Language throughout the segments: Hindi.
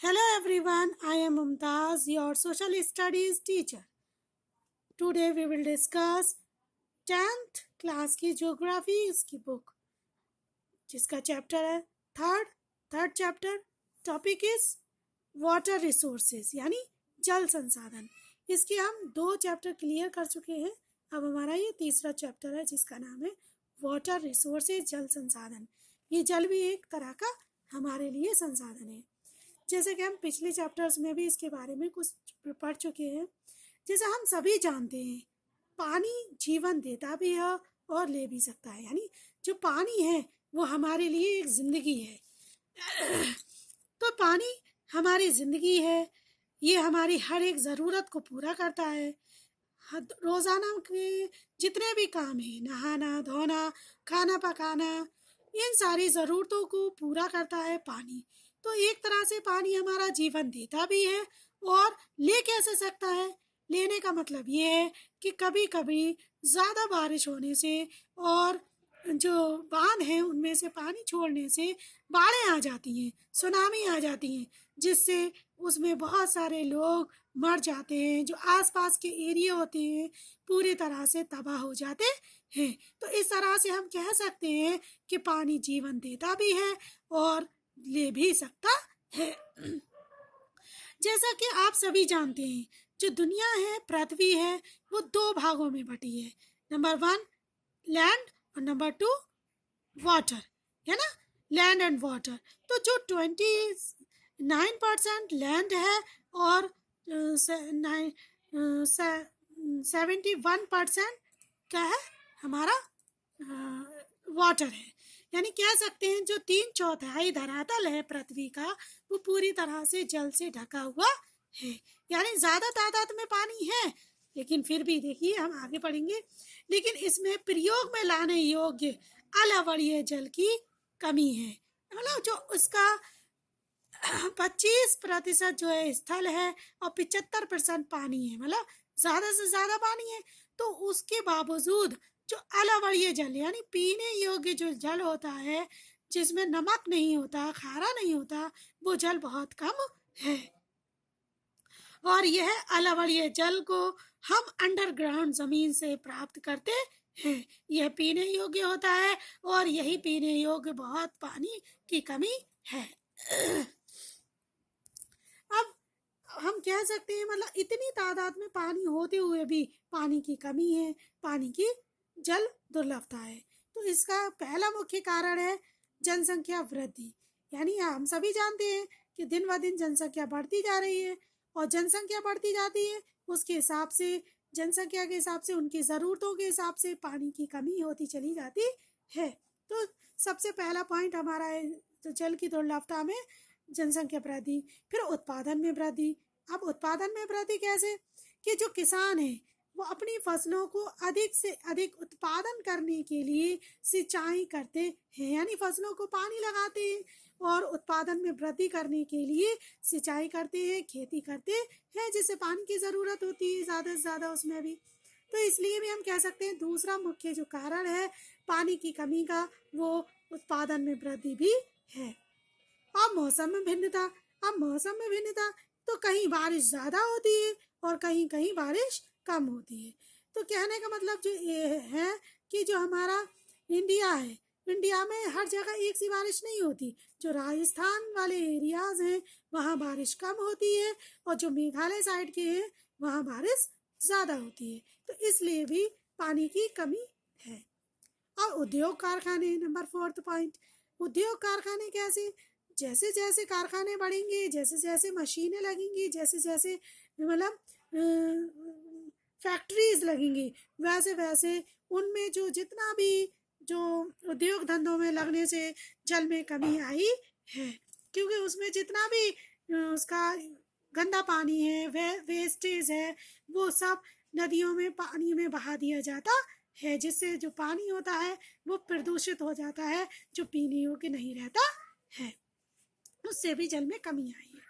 Hello everyone, I am Mumtaz, your social studies teacher. Today we will discuss 10th class की ज्योग्राफी इसकी बुक जिसका चैप्टर है third chapter. Topic is water resources यानी जल संसाधन। इसके हम 2 चैप्टर क्लियर कर चुके हैं। अब हमारा ये तीसरा चैप्टर है जिसका नाम है वाटर रिसोर्सेज, जल संसाधन। ये जल भी एक तरह का हमारे लिए संसाधन है। जैसे कि हम पिछले चैप्टर्स में भी इसके बारे में कुछ पढ़ चुके हैं। जैसे हम सभी जानते हैं पानी जीवन देता भी है और ले भी सकता है, यानी जो पानी है वो हमारे लिए एक जिंदगी है। तो पानी हमारी जिंदगी है, ये हमारी हर एक ज़रूरत को पूरा करता है। रोज़ाना के जितने भी काम हैं, नहाना धोना खाना पकाना, इन सारी ज़रूरतों को पूरा करता है पानी। तो एक तरह से पानी हमारा जीवन देता भी है और ले कैसे सकता है। लेने का मतलब ये है कि कभी कभी ज़्यादा बारिश होने से और जो बांध हैं उनमें से पानी छोड़ने से बाढ़ें आ जाती हैं, सुनामी आ जाती हैं, जिससे उसमें बहुत सारे लोग मर जाते हैं। जो आसपास के एरिया होते हैं पूरी तरह से तबाह हो जाते हैं। तो इस तरह से हम कह सकते हैं कि पानी जीवन देता भी है और ले भी सकता है। जैसा कि आप सभी जानते हैं जो दुनिया है, पृथ्वी है, वो 2 भागों में बटी है। नंबर 1 लैंड और नंबर 2 वाटर, है ना, लैंड एंड वाटर। तो जो 29% लैंड है और 71% क्या है हमारा वाटर है। यानी कह सकते हैं जो 3/4 धरातल है पृथ्वी का वो पूरी तरह से जल से ढका हुआ है। यानी ज्यादा तादाद में पानी है, लेकिन फिर भी देखिए हम आगे पढ़ेंगे, लेकिन इसमें प्रयोग में लाने योग्य अलावड़ीय जल की कमी है। मतलब जो उसका 25% जो है स्थल है और 75% पानी है, मतलब ज्यादा से ज्यादा पानी है। तो उसके बावजूद जो अलावड़ीय जल यानी पीने योग्य जो जल होता है, जिसमें नमक नहीं होता, खारा नहीं होता, वो जल बहुत कम है। और यह अलावड़ीय जल को हम अंडरग्राउंड जमीन से प्राप्त करते हैं। यह पीने योग्य होता है और यही पीने योग्य बहुत पानी की कमी है। अब हम कह सकते हैं मतलब इतनी तादाद में पानी होते हुए भी पानी की कमी है, पानी की जल दुर्लभता है। तो इसका पहला मुख्य कारण है जनसंख्या वृद्धि। यानी हम सभी जानते हैं कि दिन ब दिन जनसंख्या बढ़ती जा रही है और जनसंख्या बढ़ती जाती है, उसके हिसाब से जनसंख्या के हिसाब से उनकी ज़रूरतों के हिसाब से पानी की कमी होती चली जाती है। तो सबसे पहला पॉइंट हमारा है तो जल की दुर्लभता में जनसंख्या वृद्धि। फिर उत्पादन में वृद्धि। अब उत्पादन में वृद्धि कैसे कि जो किसान है वो अपनी फसलों को अधिक से अधिक उत्पादन करने के लिए सिंचाई करते हैं, यानी फसलों को पानी लगाते हैं और उत्पादन में वृद्धि करने के लिए सिंचाई करते हैं, खेती करते हैं, जिससे पानी की ज़रूरत होती है ज़्यादा से ज़्यादा उसमें भी। तो इसलिए भी हम कह सकते हैं दूसरा मुख्य जो कारण है पानी की कमी का वो उत्पादन में वृद्धि भी है। अब मौसम में भिन्नता। अब मौसम में भिन्नता तो कहीं बारिश ज़्यादा होती है और कहीं कहीं बारिश कम होती है। तो कहने का मतलब जो ये है कि जो हमारा इंडिया है, इंडिया में हर जगह एक सी बारिश नहीं होती। जो राजस्थान वाले एरियाज हैं वहाँ बारिश कम होती है और जो मेघालय साइड के हैं वहाँ बारिश ज़्यादा होती है। तो इसलिए भी पानी की कमी है। और उद्योग कारखाने, नंबर 4 पॉइंट, उद्योग कारखाने कैसे, जैसे जैसे कारखाने बढ़ेंगे, जैसे जैसे मशीनें लगेंगी, जैसे जैसे मतलब फैक्ट्रीज लगेंगी, वैसे वैसे उनमें जो जितना भी जो उद्योग धंधों में लगने से जल में कमी आई है, क्योंकि उसमें जितना भी उसका गंदा पानी है, वेस्टेज है, वो सब नदियों में पानी में बहा दिया जाता है, जिससे जो पानी होता है वो प्रदूषित हो जाता है, जो पीने योग्य नहीं रहता है। उससे भी जल में कमी आई है।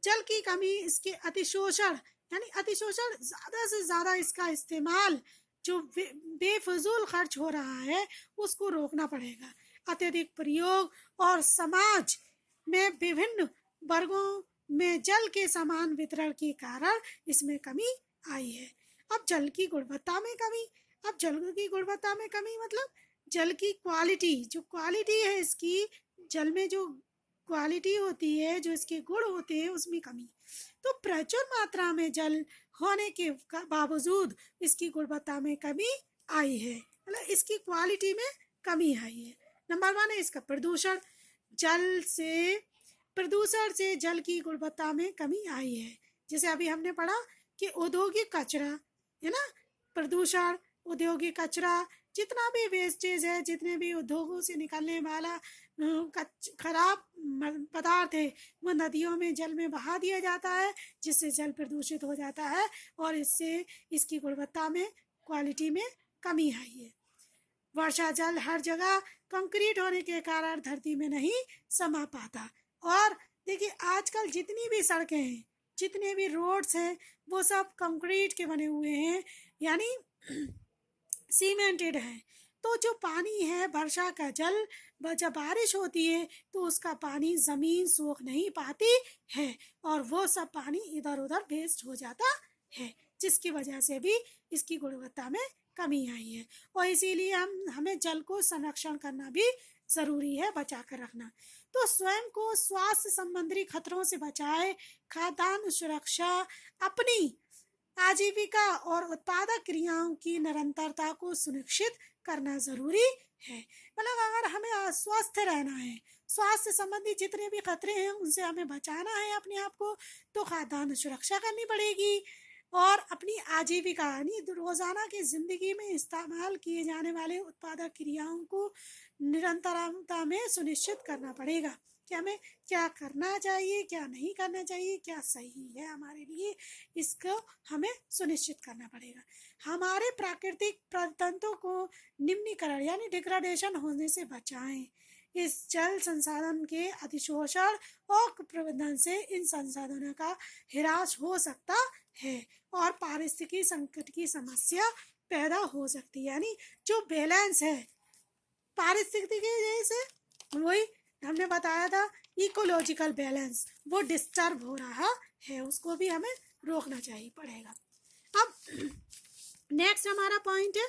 जल की कमी, इसके अतिशोषण, यानी अतिशोषण ज़्यादा से ज़्यादा इसका इस्तेमाल जो बेफजूल खर्च हो रहा है उसको रोकना पड़ेगा। अत्यधिक प्रयोग और समाज में विभिन्न वर्गों में जल के समान वितरण के कारण इसमें कमी आई है। अब जल की गुणवत्ता में कमी। अब जल की गुणवत्ता में कमी मतलब जल की क्वालिटी, जो क्वालिटी है इसकी, जल में जो क्वालिटी होती है, जो इसके गुण होते हैं, उसमें कमी। तो प्रचुर मात्रा में जल होने के बावजूद इसकी गुणवत्ता में कमी आई है, मतलब इसकी क्वालिटी में कमी आई है। नंबर 1 है इसका प्रदूषण। जल से प्रदूषण से जल की गुणवत्ता में कमी आई है। जैसे अभी हमने पढ़ा कि औद्योगिक कचरा है ना, प्रदूषण, औद्योगिक कचरा, जितना भी वेस्टेज है, जितने भी उद्योगों से निकलने वाला खराब पदार्थ है, वो नदियों में, जल में बहा दिया जाता है, जिससे जल प्रदूषित हो जाता है और इससे इसकी गुणवत्ता में, क्वालिटी में कमी आई है। वर्षा जल हर जगह कंक्रीट होने के कारण धरती में नहीं समा पाता। और देखिए आजकल जितनी भी सड़कें हैं, जितने भी रोड्स हैं, वो सब कंक्रीट के बने हुए हैं, यानी सीमेंटेड है। तो जो पानी है, वर्षा का जल, जब बारिश होती है तो उसका पानी ज़मीन सोख नहीं पाती है और वो सब पानी इधर उधर वेस्ट हो जाता है, जिसकी वजह से भी इसकी गुणवत्ता में कमी आई है। और इसीलिए हमें जल को संरक्षण करना भी ज़रूरी है, बचा कर रखना। तो स्वयं को स्वास्थ्य संबंधी खतरों से बचाए, खाद्यान्न सुरक्षा, अपनी आजीविका और उत्पादक क्रियाओं की निरंतरता को सुनिश्चित करना जरूरी है। मतलब अगर हमें स्वस्थ रहना है, स्वास्थ्य संबंधी जितने भी खतरे हैं उनसे हमें बचाना है अपने आप को, तो खाद्यान्न सुरक्षा करनी पड़ेगी और अपनी आजीविका यानी रोजाना की जिंदगी में इस्तेमाल किए जाने वाले उत्पादक क्रियाओं को निरंतरता में सुनिश्चित करना पड़ेगा कि हमें क्या करना चाहिए, क्या नहीं करना चाहिए, क्या सही है हमारे लिए, इसको हमें सुनिश्चित करना पड़ेगा। हमारे प्राकृतिक तंत्रों को निम्नीकरण यानी डिग्रेडेशन होने से बचाएं। इस जल संसाधन के अतिशोषण और प्रबंधन से इन संसाधनों का ह्रास हो सकता है और पारिस्थितिकी संकट की समस्या पैदा हो सकती है। यानी जो बैलेंस है पारिस्थितिकी जैसे, वही हमने बताया था इकोलॉजिकल बैलेंस, वो डिस्टर्ब हो रहा है, उसको भी हमें रोकना चाहिए पड़ेगा। अब नेक्स्ट हमारा पॉइंट है,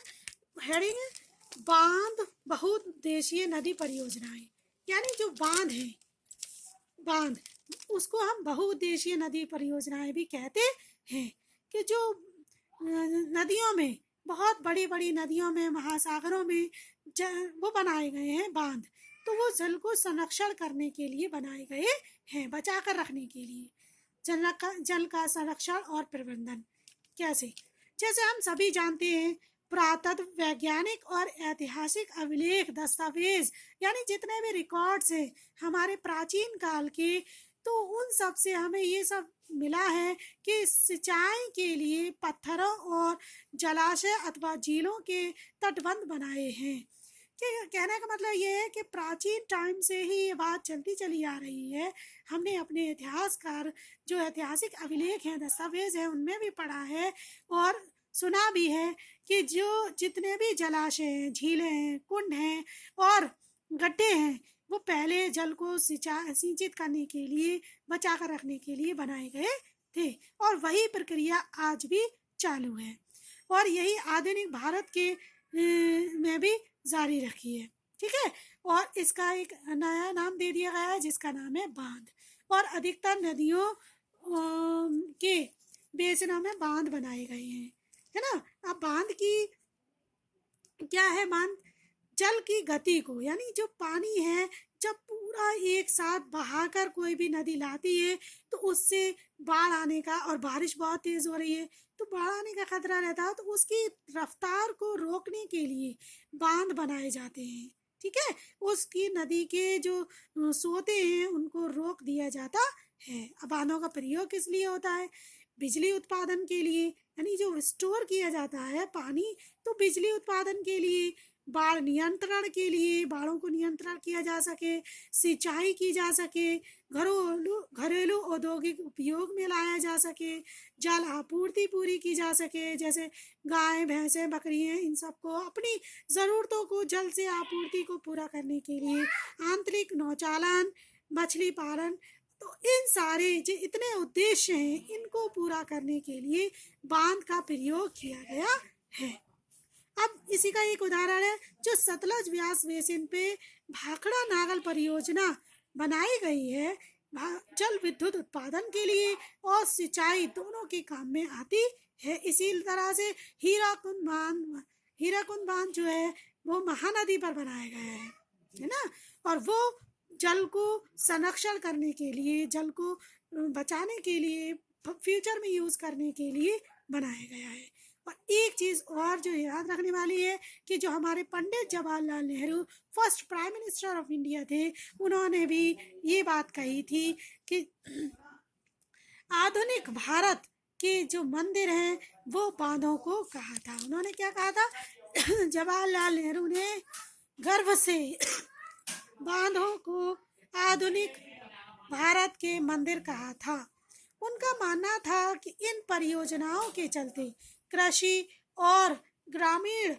हेडिंग है बांध बहुउद्देशीय नदी परियोजनाएं। यानी जो बांध है, बांध, उसको हम बहुउद्देशीय नदी परियोजनाएं भी कहते हैं, कि जो नदियों में, बहुत बड़ी बड़ी नदियों में, महासागरों में वो बनाए गए हैं बांध, तो वो जल को संरक्षण करने के लिए बनाए गए हैं, बचा कर रखने के लिए। जल का संरक्षण और प्रबंधन कैसे? जैसे हम सभी जानते हैं, पुरातत्व, वैज्ञानिक और ऐतिहासिक अभिलेख, दस्तावेज, यानी जितने भी रिकॉर्ड्स हैं हमारे प्राचीन काल के, तो उन सब से हमें ये सब मिला है कि सिंचाई के लिए पत्थरों और जलाशय अथवा झीलों के तटबंध बनाए हैं। कहने का मतलब ये है कि प्राचीन टाइम से ही ये बात चलती चली आ रही है। हमने अपने इतिहासकार, जो ऐतिहासिक अभिलेख हैं, दस्तावेज हैं, उनमें भी पढ़ा है और सुना भी है कि जो जितने भी जलाशय हैं, झीलें हैं, कुंड हैं और गड्ढे हैं, वो पहले जल को सिंचित करने के लिए, बचा कर रखने के लिए बनाए गए थे और वही प्रक्रिया आज भी चालू है और यही आधुनिक भारत के में भी जारी रखी है। ठीक है, और इसका एक नया नाम दे दिया गया है जिसका नाम है बांध। और अधिकतर नदियों के बेसिनों में बांध बनाए गए हैं, है ना। अब बांध की क्या है? बांध जल की गति को, यानी जो पानी है जब पूरा एक साथ बहाकर कोई भी नदी लाती है तो उससे बाढ़ आने का, और बारिश बहुत तेज हो रही है तो बाढ़ आने का खतरा रहता है, तो उसकी रफ्तार को रोकने के लिए बांध बनाए जाते हैं। ठीक है, उसकी नदी के जो सोते हैं उनको रोक दिया जाता है। अब बांधों का प्रयोग किस लिए होता है? बिजली उत्पादन के लिए, यानी जो स्टोर किया जाता है पानी, तो बिजली उत्पादन के लिए, बाढ़ नियंत्रण के लिए, बाढ़ों को नियंत्रण किया जा सके, सिंचाई की जा सके, घरेलू औद्योगिक उपयोग में लाया जा सके, जल आपूर्ति पूरी की जा सके, जैसे गाय, भैंसें, बकरियां, इन सबको अपनी ज़रूरतों को, जल से आपूर्ति को पूरा करने के लिए, आंतरिक नौचालन, मछली पालन, तो इन सारे जो इतने उद्देश्य हैं इनको पूरा करने के लिए बांध का प्रयोग किया गया है। अब इसी का एक उदाहरण है जो सतलज व्यास बेसिन पे भाखड़ा नागल परियोजना बनाई गई है, जल विद्युत उत्पादन के लिए और सिंचाई दोनों के काम में आती है। इसी तरह से हीराकुंड बांध जो है वो महानदी पर बनाया गया है ना, और वो जल को संरक्षण करने के लिए, जल को बचाने के लिए, फ्यूचर में यूज करने के लिए बनाया गया है। और एक चीज और जो याद रखने वाली है कि जो हमारे Pandit Jawaharlal Nehru first prime minister of India थे, उन्होंने भी ये बात कही थी कि आधुनिक भारत के जो मंदिर हैं वो बांधों को कहा था। उन्होंने क्या कहा था? जवाहरलाल नेहरू ने गर्व से बांधों को आधुनिक भारत के मंदिर कहा था। उनका मानना था कि इन परियोजनाओं के चलते कृषि और ग्रामीण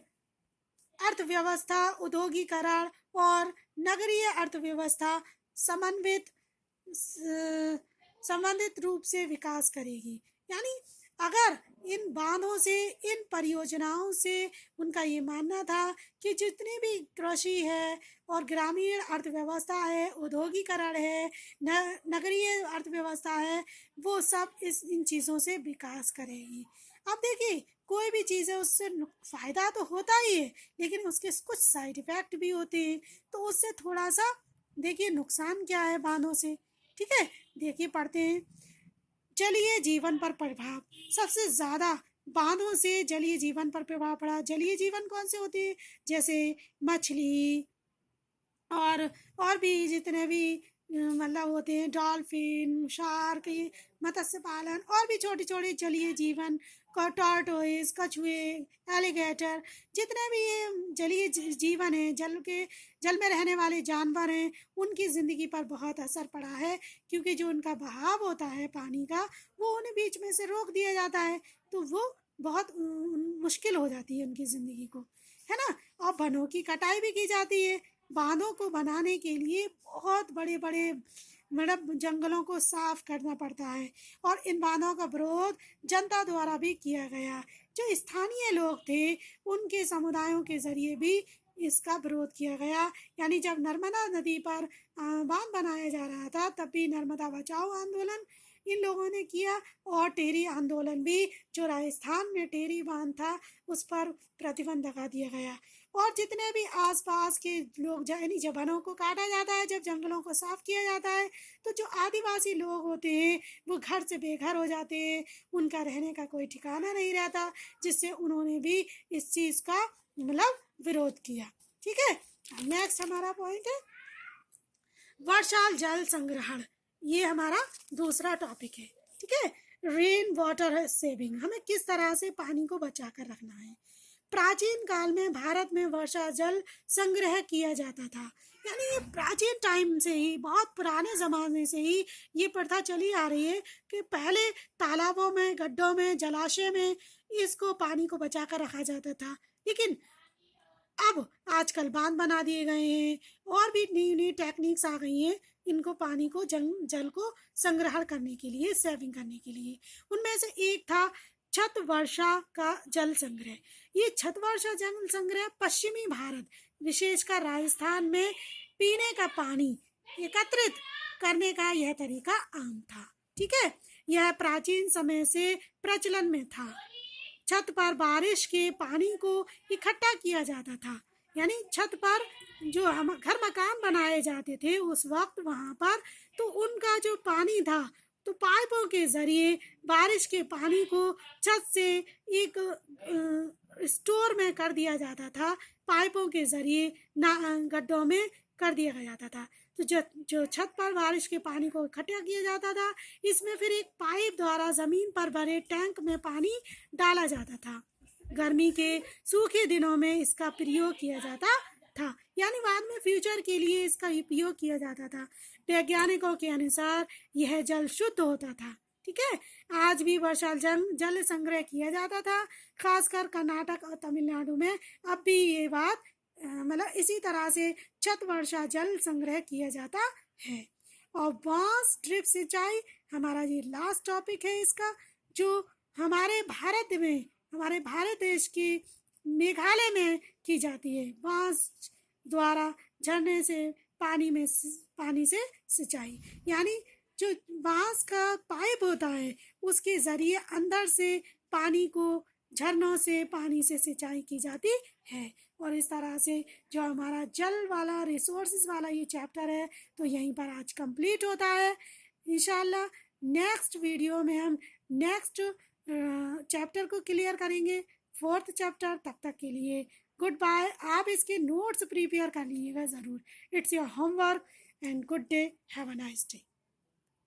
अर्थव्यवस्था, औद्योगिकरण और नगरीय अर्थव्यवस्था संबंधित रूप से विकास करेगी। यानी अगर इन बांधों से, इन परियोजनाओं से उनका ये मानना था कि जितनी भी कृषि है और ग्रामीण अर्थव्यवस्था है, औद्योगिकरण है, नगरीय अर्थव्यवस्था है, वो सब इन चीज़ों से विकास करेगी। अब देखिए, कोई भी चीज़ है उससे फ़ायदा तो होता ही है, लेकिन उसके कुछ साइड इफ़ेक्ट भी होते हैं। तो उससे थोड़ा सा देखिए नुकसान क्या है बांधों से। ठीक है, देखिए पढ़ते हैं। जलीय जीवन पर प्रभाव। सबसे ज़्यादा बांधों से जलीय जीवन पर प्रभाव पड़ा। जलीय जीवन कौन से होते हैं? जैसे मछली और भी जितने भी मतलब होते हैं, डॉल्फिन, शार्क, मत्स्य पालन और भी छोटे छोटे जलीय जीवन, टॉर्टोइस, कछुए, एलिगेटर, जितने भी ये जलीय जीवन हैं, जल में रहने वाले जानवर हैं, उनकी ज़िंदगी पर बहुत असर पड़ा है। क्योंकि जो उनका बहाव होता है पानी का, वो उन्हें बीच में से रोक दिया जाता है, तो वो बहुत मुश्किल हो जाती है उनकी ज़िंदगी को, है ना। और वनों की कटाई भी की जाती है। बांधों को बनाने के लिए बहुत बड़े बड़े मतलब जंगलों को साफ करना पड़ता है, और इन बांधों का विरोध जनता द्वारा भी किया गया। जो स्थानीय लोग थे उनके समुदायों के जरिए भी इसका विरोध किया गया। यानी जब नर्मदा नदी पर बांध बनाया जा रहा था, तब भी नर्मदा बचाओ आंदोलन इन लोगों ने किया, और टेरी आंदोलन भी, जो राजस्थान में टेरी बांध था, उस पर प्रतिबंध लगा दिया गया। और जितने भी आसपास के लोग, यानी जब वनों को काटा जाता है, जब जंगलों को साफ किया जाता है, तो जो आदिवासी लोग होते हैं वो घर से बेघर हो जाते हैं, उनका रहने का कोई ठिकाना नहीं रहता, जिससे उन्होंने भी इस चीज़ का मतलब विरोध किया। ठीक है, नेक्स्ट हमारा पॉइंट है वर्षा जल संग्रहण। ये हमारा दूसरा टॉपिक है। ठीक है, रेन वाटर सेविंग, हमें किस तरह से पानी को बचा कर रखना है। प्राचीन काल में भारत में वर्षा जल संग्रह किया जाता था। यानी ये प्राचीन टाइम से ही, बहुत पुराने ज़माने से ही ये प्रथा चली आ रही है कि पहले तालाबों में, गड्ढों में, जलाशय में इसको पानी को बचा कर रखा जाता था। लेकिन अब आजकल बांध बना दिए गए हैं, और भी नई नई टेक्निक्स आ गई हैं इनको पानी को जल को संग्रहण करने के लिए, सेविंग करने के लिए। उनमें से एक था छत वर्षा का जल संग्रह। ये छत वर्षा जल संग्रह पश्चिमी भारत, विशेषकर राजस्थान में पीने का पानी एकत्रित करने का यह तरीका आम था। ठीक है, यह प्राचीन समय से प्रचलन में था। छत पर बारिश के पानी को इकट्ठा किया जाता था। यानी छत पर जो हम घर मकान बनाए जाते थे उस वक्त, वहाँ पर तो उनका जो पानी था, तो पाइपों के जरिए बारिश के पानी को छत से एक स्टोर में कर दिया जाता था। पाइपों के जरिए गड्ढों में कर दिया जाता था। तो जो छत पर बारिश के पानी को इकट्ठा किया जाता था, इसमें फिर एक पाइप द्वारा जमीन पर भरे टैंक में पानी डाला जाता था। गर्मी के सूखे दिनों में इसका प्रयोग किया जाता था। यानी बाद में फ्यूचर के लिए इसका उपयोग किया जाता था। वैज्ञानिकों के अनुसार यह जल शुद्ध होता था। ठीक है, आज भी वर्षा जल संग्रह किया जाता था, खासकर कर्नाटक और तमिलनाडु में अब भी ये बात मतलब इसी तरह से छत वर्षा जल संग्रह किया जाता है। और बांस ड्रिप सिंचाई हमारा ये लास्ट टॉपिक है इसका, जो हमारे भारत देश के मेघालय में की जाती है। बांस द्वारा झरने से पानी से सिंचाई, यानी जो बांस का पाइप होता है उसके ज़रिए अंदर से पानी को झरनों से पानी से सिंचाई की जाती है। और इस तरह से जो हमारा जल वाला रिसोर्सेज वाला ये चैप्टर है तो यहीं पर आज कंप्लीट होता है। इंशाल्लाह नेक्स्ट वीडियो में हम नेक्स्ट चैप्टर को क्लियर करेंगे, 4th चैप्टर। तब तक के लिए गुड बाय। आप इसके नोट्स प्रिपेयर कर लीजिएगा ज़रूर। It's your homework and good day, have a nice day.